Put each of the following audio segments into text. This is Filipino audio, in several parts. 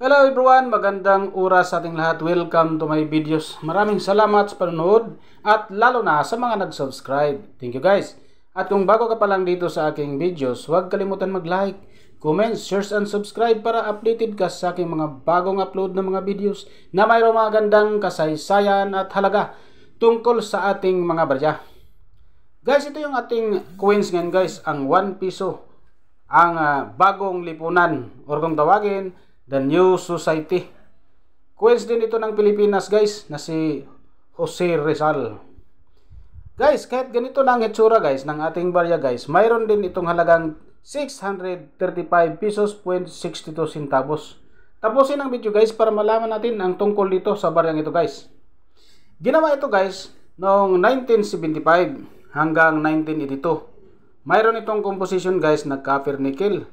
Hello everyone, magandang oras sa ating lahat. Welcome to my videos. Maraming salamat sa panonood at lalo na sa mga nag-subscribe. Thank you guys. At kung bago ka pa lang dito sa aking videos, huwag kalimutan mag-like, comment, share and subscribe para updated ka sa aking mga bagong upload ng mga videos na mayroong mga gandang kasaysayan at halaga tungkol sa ating mga barya. Guys, ito yung ating coins ngayon guys, ang 1 piso, ang bagong lipunan or kung tawagin, The New Society. Coins din ito ng Pilipinas guys na si Jose Rizal. Guys, kahit ganito na ang itsura guys ng ating barya guys, mayroon din itong halagang 635 pesos 62 centavos. Tapusin ang video guys para malaman natin ang tungkol dito sa baryang ito guys. Ginawa ito guys noong 1975 hanggang 1982. Mayroon itong composition guys na copper nickel.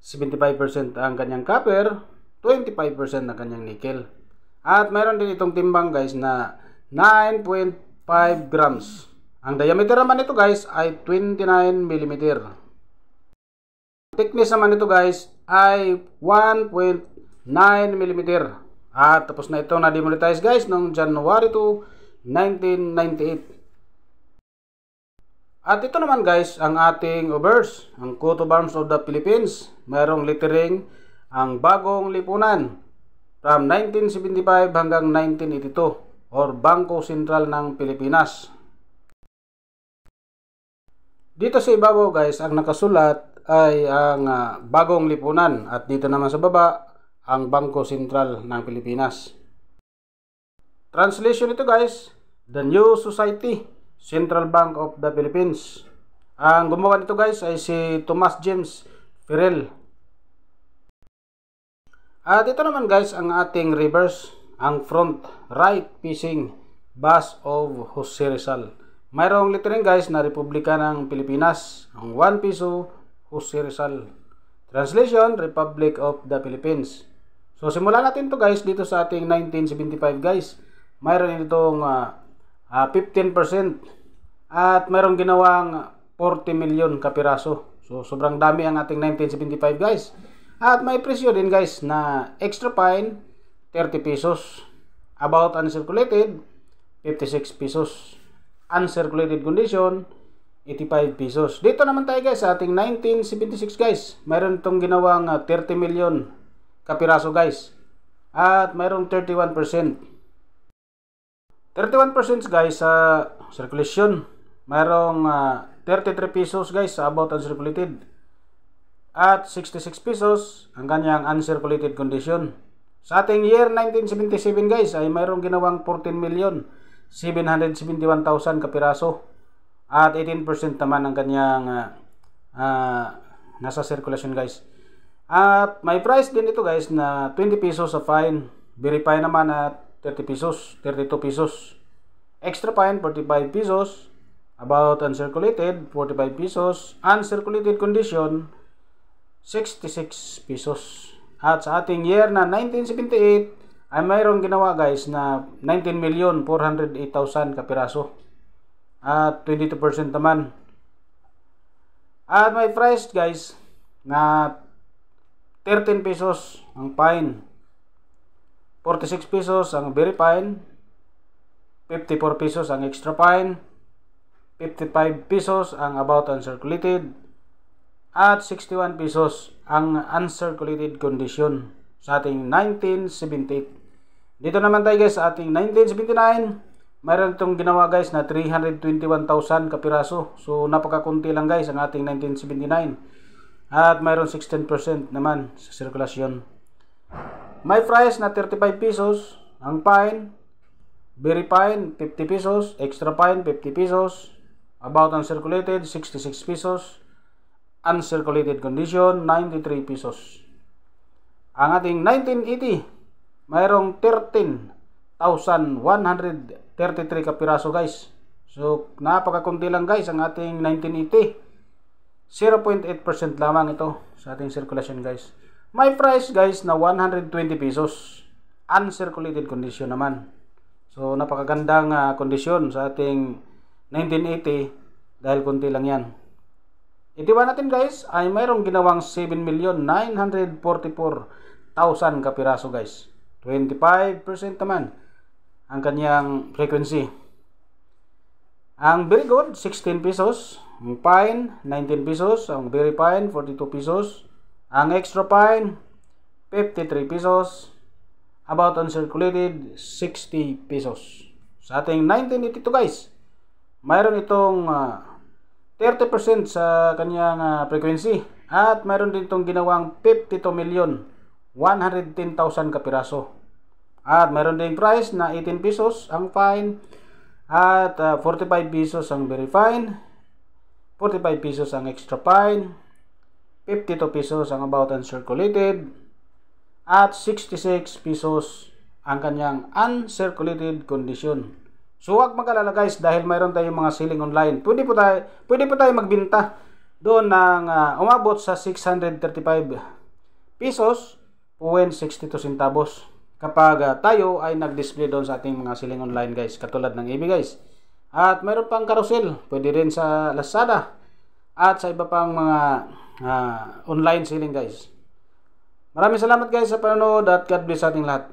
75% ang kanyang copper, 25% ang kanyang nickel. At mayroon din itong timbang guys na 9.5 grams. Ang diameter naman nito guys ay 29 mm. Thickness naman nito guys ay 1.9 mm. At tapos na ito na demonetize guys noong January 2, 1998. At ito naman guys ang ating obverse, ang coat of arms of the Philippines. Mayroong lettering ang bagong lipunan from 1975 hanggang 1982 or Bangko Sentral ng Pilipinas. Dito sa ibabaw guys ang nakasulat ay ang bagong lipunan at dito naman sa baba ang Bangko Sentral ng Pilipinas. Translation ito guys, The New Society, Central Bank of the Philippines. Ang gumawa nito guys ay si Thomas James Ferrell. At ito naman guys ang ating reverse, ang front right facing bust of Jose Rizal. Mayroong lettering guys na Republika ng Pilipinas, ang 1 piso Jose Rizal. Translation, Republic of the Philippines. So simulan natin to guys dito sa ating 1975 guys. Mayroon itong 15% at mayroong ginawang 40 milyon kapiraso. So sobrang dami ang ating 1975 guys. At may presyo din guys na extra fine 30 pesos. About uncirculated 56 pesos. Uncirculated condition 85 pesos. Dito naman tayo guys sa ating 1976 guys. Mayroon itong ginawang 30 milyon kapiraso guys. At mayroong 31%. 31% guys sa circulation. Mayroong 33 pesos guys sa about uncirculated. At 66 pesos ang kanyang uncirculated condition. Sa ating year 1977 guys ay mayroong ginawang 14,771,000 kapiraso. At 18% naman ang kanyang nasa circulation guys. At may price din ito guys na 20 pesos sa fine. Verify naman at 30 pesos, 32 pesos. Extra fine, 45 pesos. About uncirculated, 45 pesos. Uncirculated condition, 66 pesos. At sa ating year na 1978, ay mayroong ginawa guys na 19,408,000 kapiraso. At 22% naman. At may price guys na 13 pesos ang fine. 46 pesos ang very fine, 54 pesos ang extra fine, 55 pesos ang about uncirculated, at 61 pesos ang uncirculated condition sa ating 1978. Dito naman tayo guys sa ating 1979, mayroon itong ginawa guys na 321,000 kapiraso. So napakakunti lang guys ang ating 1979. At mayroon 16% naman sa sirkulasyon. May price na 35 pesos ang fine, very fine 50 pesos, extra fine 50 pesos, about uncirculated 66 pesos, uncirculated condition 93 pesos. Ang ating 1980 mayroong 13,133 kapiraso guys. So napakakunti lang guys ang ating 1980. 0.8% lamang ito sa ating circulation guys. May price guys na 120 pesos. Uncirculated condition naman. So napakagandang kondisyon sa ating 1980 dahil kunti lang yan. Itiwan natin guys ay mayroong ginawang 7,944,000 ka piraso guys. 25% naman ang kanyang frequency. Ang very good, 16 pesos. Ang fine, 19 pesos. Ang very fine, 42 pesos. Ang extra fine, 53 pesos. About uncirculated, 60 pesos. Sa ating 1982 guys, mayroon itong 30% sa kanyang frequency. At mayroon din itong ginawang 52,110,000 kapiraso. At mayroon din price na 18 pesos ang fine. At 45 pesos ang very fine. 45 pesos ang extra fine. 52 pesos ang about uncirculated. At 66 pesos ang kanyang uncirculated condition. So huwag mag-alala guys dahil mayroon tayong mga selling online. Pwede po tayo magbenta doon ng umabot sa 635 pesos 62 centavos kapag tayo ay nag-display doon sa ating mga selling online guys, katulad ng eBay guys. At mayroon pang carousel, pwede rin sa Lazada at sa iba pang mga online selling guys. Maraming salamat guys sa panonood at God bless sa ating lahat.